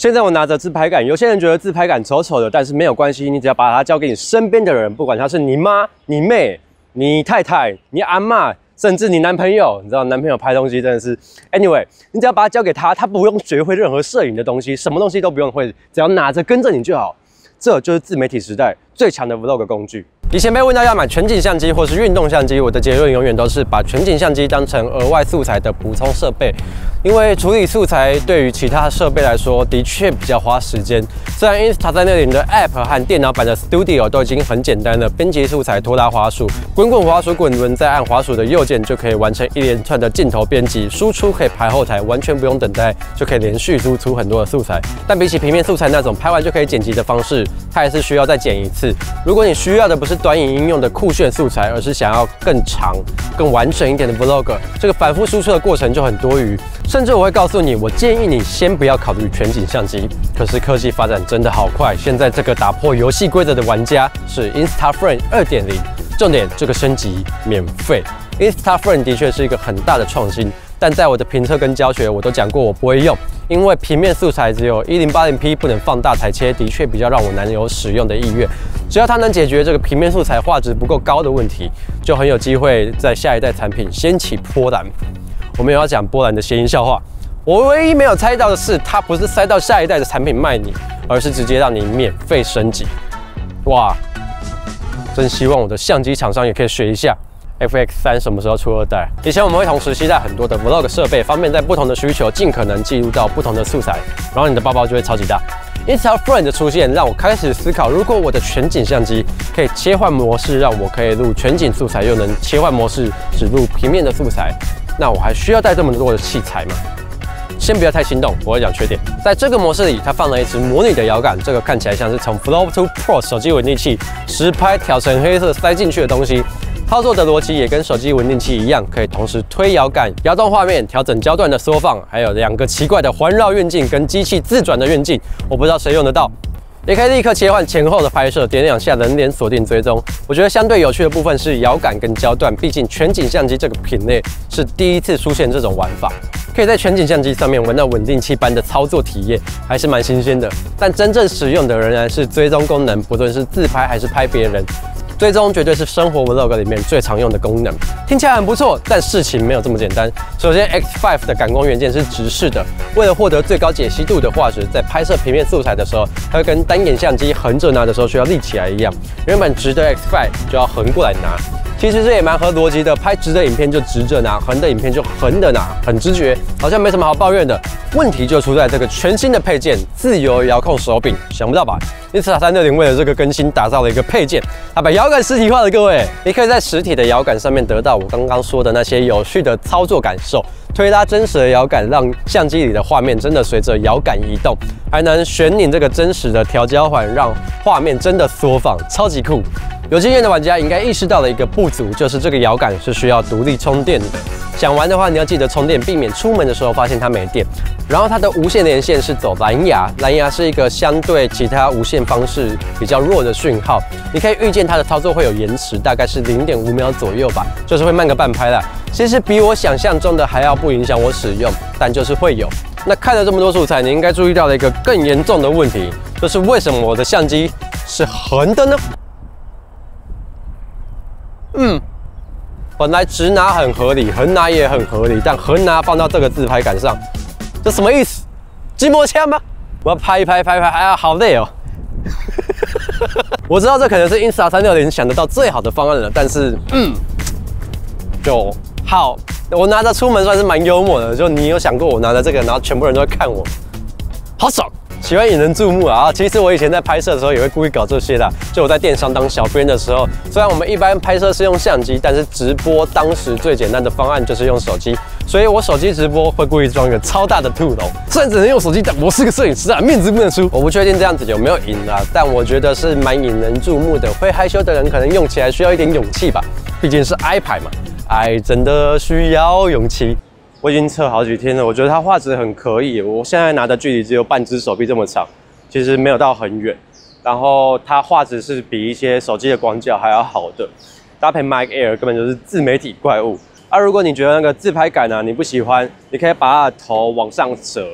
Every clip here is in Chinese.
現在我拿着自拍桿，有些人覺得自拍桿醜醜的，但是沒有關係，你只要把它交給你身邊的人，不管他是你媽、你妹、你太太、你阿嬷，甚至你男朋友，你知道男朋友拍東西真的是 ，anyway， 你只要把它交給他，他不用學會任何攝影的東西，什麼東西都不用會，只要拿着跟着你就好。這就是自媒體時代最強的 vlog 工具。以前被問到要買全景相機或是運動相機，我的結論永遠都是把全景相機當成額外素材的補充設備，因為處理素材對於其他設備來說的確比較花時間。雖然 Insta360的 App 和電腦版的 Studio 都已經很簡單了，編輯素材拖拉滑鼠，滾滾滑鼠滾輪，再按滑鼠的右鍵就可以完成一連串的鏡頭編輯，輸出可以排後台，完全不用等待就可以連續輸出很多的素材。但比起平面素材那種拍完就可以剪輯的方式，它還是需要再剪一次。如果你需要的不是短影音用的酷炫素材，而是想要更長、更完整一點的 vlog， 這個反覆輸出的過程就很多餘。甚至我會告訴你，我建議你先不要考慮全景相機。可是科技發展真的好快，現在这個打破遊戲規則的玩家是 Insta-Frame 2.0， 重點這個升級免費。Insta-Frame 的確是一個很大的創新，但在我的評測跟教學我都講過我不會用，因為平面素材只有 1080p 不能放大裁切，的確比較讓我難有使用的意願。只要它能解決這個平面素材畫質不夠高的問題，就很有機會在下一代產品掀起波瀾。我們也要講波瀾的諧音笑話，我唯一沒有猜到的是，它不是塞到下一代的產品賣你，而是直接讓你免費升級。哇，真希望我的相機廠商也可以學一下。FX3 什麼時候出2代？以前我們會同時攜帶很多的 vlog 設備，方便在不同的需求盡可能記錄到不同的素材，然後你的包包就會超級大。Insta-Frame 的出現讓我開始思考，如果我的全景相機可以切換模式，讓我可以錄全景素材，又能切換模式只錄平面的素材，那我還需要帶這麼多的器材嗎？先不要太心動，我會講缺點。在這個模式裡，它放了一支模擬的搖桿，這個看起來像是從 Flow 2 Pro 手機穩定器實拍調成黑色塞進去的東西。操作的邏輯也跟手機穩定器一樣，可以同時推搖桿、搖動畫面、調整焦段的縮放，還有2個奇怪的環繞運鏡跟機器自轉的運鏡，我不知道誰用得到。也可以立刻切換前後的拍攝，點2下人臉鎖定追蹤。我覺得相對有趣的部分是搖桿跟焦段，畢竟全景相機這個品類是第一次出現這種玩法，可以在全景相機上面聞到穩定器般的操作體驗，還是蠻新鮮的。但真正使用的仍然是追蹤功能，不論是自拍還是拍別人。追蹤絕對是生活 vlog 裡面最常用的功能，聽起來很不錯，但事情沒有這麼簡單。首先 ，X5 的感光元件是直視的，為了獲得最高解析度的畫質，在拍攝平面素材的時候，它會跟單眼相機橫着拿的時候需要立起來一樣，原本直的 X5 就要橫過來拿。其實這也蠻合邏輯的，拍直的影片就直着拿，橫的影片就橫的拿，很直覺，好像沒什麼好抱怨的。問題就出在這個全新的配件——自由遙控手柄，想不到吧？Insta360為了這個更新打造了一個配件，它把搖桿實體化了。各位，你可以在實體的搖桿上面得到我剛剛說的那些有趣的操作感受，推拉真實的搖桿，讓相機裡的畫面真的隨着搖桿移動，還能旋擰這個真實的調焦環，讓畫面真的縮放，超級酷。有經驗的玩家應該意識到了一個不足，就是這個搖桿是需要獨立充電的。想玩的話，你要記得充電，避免出門的時候發現它沒電。然後它的無線連線是走藍牙，藍牙是一個相對其他無線方式比較弱的訊號。你可以預見它的操作會有延遲，大概是0.5秒左右吧，就是會慢個半拍啦。其實比我想象中的還要不影響我使用，但就是會有。那看了這麼多素材，你應該注意到了一個更嚴重的問題，就是為什麼我的相機是橫的呢？本來直拿很合理，橫拿也很合理，但橫拿放到這個自拍桿上，這什麼意思？筋膜槍嗎？我要拍一拍，拍一拍，哎呀，好累哦！我知道這可能是 Insta360想得到最好的方案了，但是就好，我拿着出門算是蠻幽默的。就你有想過我拿着這個，然後全部人都會看我，好爽！喜歡引人注目啊！其實我以前在拍攝的時候也會故意搞這些的。就我在電商當小編的時候，雖然我們一般拍攝是用相機，但是直播當時最簡單的方案就是用手機，所以我手機直播會故意裝一個超大的兔頭。雖然只能用手機，但我是個攝影師啊，面子不能輸。我不確定這樣子有沒有贏啊，但我覺得是蠻引人注目的。會害羞的人可能用起來需要一點勇氣吧，畢竟是 i 牌嘛，愛真的需要勇氣。我已經測好幾天了，我覺得它畫質很可以。我現在拿的距離只有半隻手臂這麼長，其實沒有到很遠。然後它畫質是比一些手機的廣角還要好的，搭配 Mic Air 根本就是自媒體怪物。如果你覺得那個自拍桿啊你不喜歡，你可以把它的頭往上折，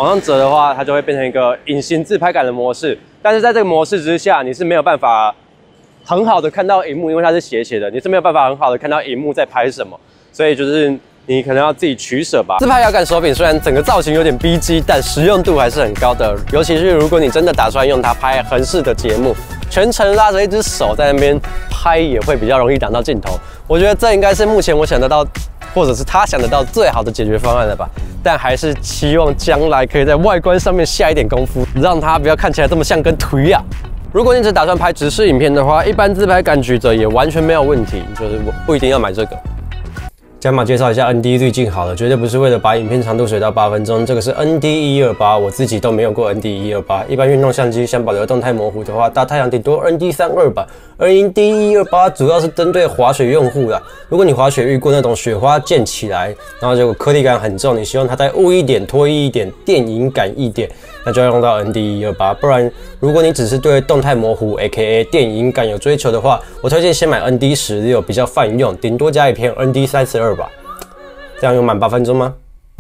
往上折的話，它就會變成一個隱形自拍桿的模式。但是在這個模式之下，你是沒有辦法很好的看到熒幕，因為它是斜斜的，你是沒有辦法很好的看到熒幕在拍什麼。所以就是你可能要自己取捨吧。自拍搖桿手柄雖然整個造型有點逼真，但實用度還是很高的。尤其是如果你真的打算用它拍橫式的節目，全程拉着一隻手在那邊拍，也會比較容易擋到鏡頭。我覺得這應該是目前我想得到，或者是他想得到最好的解決方案了吧。但還是期望將來可以在外觀上面下一點功夫，讓它不要看起來這麼像根腿啊。如果你只打算拍直視影片的話，一般自拍桿舉着也完全沒有問題，就是我不一定要買這個。加碼介紹一下 ND 濾鏡好了，絕對不是為了把影片長度水到8分鐘。這個是 ND128，我自己都沒有過 ND128。一般運動相機想保留動態模糊的話，大太陽頂多 ND32吧。而 ND128主要是針對滑雪用戶啦。如果你滑雪遇過那種雪花濺起來，然後結果顆粒感很重，你希望它再霧一點、脫衣一點、電影感一點，那就要用到 ND128。不然，如果你只是對動態模糊 （AKA 電影感）有追求的話，我推薦先買 ND16，比較泛用，頂多加一片 ND32。這樣用滿8分鐘嗎？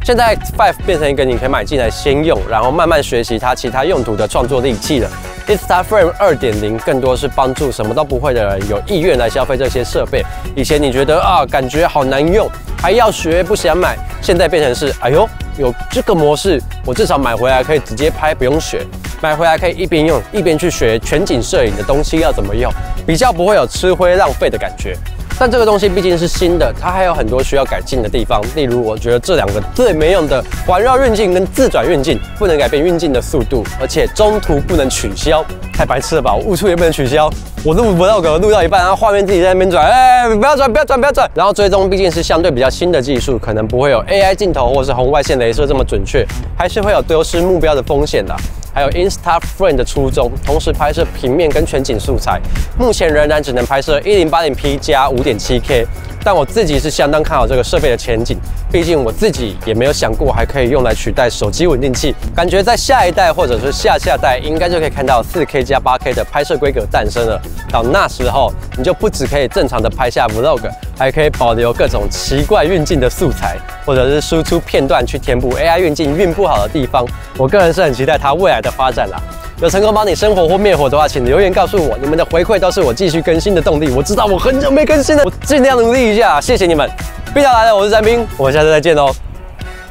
現在 Five 變成一個你可以買進來先用，然後慢慢學習它其他用途的創作利器了。Instaframe 2.0 更多是幫助什麼都不會的人有意願來消費這些設備。以前你覺得啊，感覺好難用，還要學不想買，現在變成是哎呦，有這個模式，我至少買回來可以直接拍，不用學。買回來可以一邊用一邊去學全景攝影的東西要怎麼用，比較不會有吃灰浪費的感覺。但這個東西畢竟是新的，它還有很多需要改進的地方。例如，我覺得這兩個最沒用的環繞運鏡跟自轉運鏡，不能改變運鏡的速度，而且中途不能取消，太白痴了吧！我誤觸也不能取消，我錄 vlog 錄到一半，然後畫面自己在那邊轉，哎，不要轉，不要轉，不要轉。然後追蹤畢竟是相對比較新的技術，可能不會有 AI 鏡頭或是紅外線雷射這麼準確，還是會有丟失目標的風險的。還有 Instaframe 的初衷，同時拍攝平面跟全景素材，目前仍然只能拍攝1080p 加 5.7K。但我自己是相當看好這個設備的前景，畢竟我自己也沒有想過還可以用來取代手機穩定器。感覺在下一代或者是下下代，應該就可以看到 4K 加 8K 的拍攝規格誕生了。到那時候，你就不只可以正常的拍下 Vlog， 還可以保留各種奇怪運鏡的素材，或者是輸出片段去填補 AI 運鏡運不好的地方。我個人是很期待它未來的發展啦。有成功幫你生火或滅火的話，請留言告訴我，你們的回饋都是我繼續更新的動力。我知道我很久沒更新了，我盡量努力一下，謝謝你們。必達來了，我是詹斌，我們下次再見哦，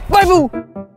拜拜。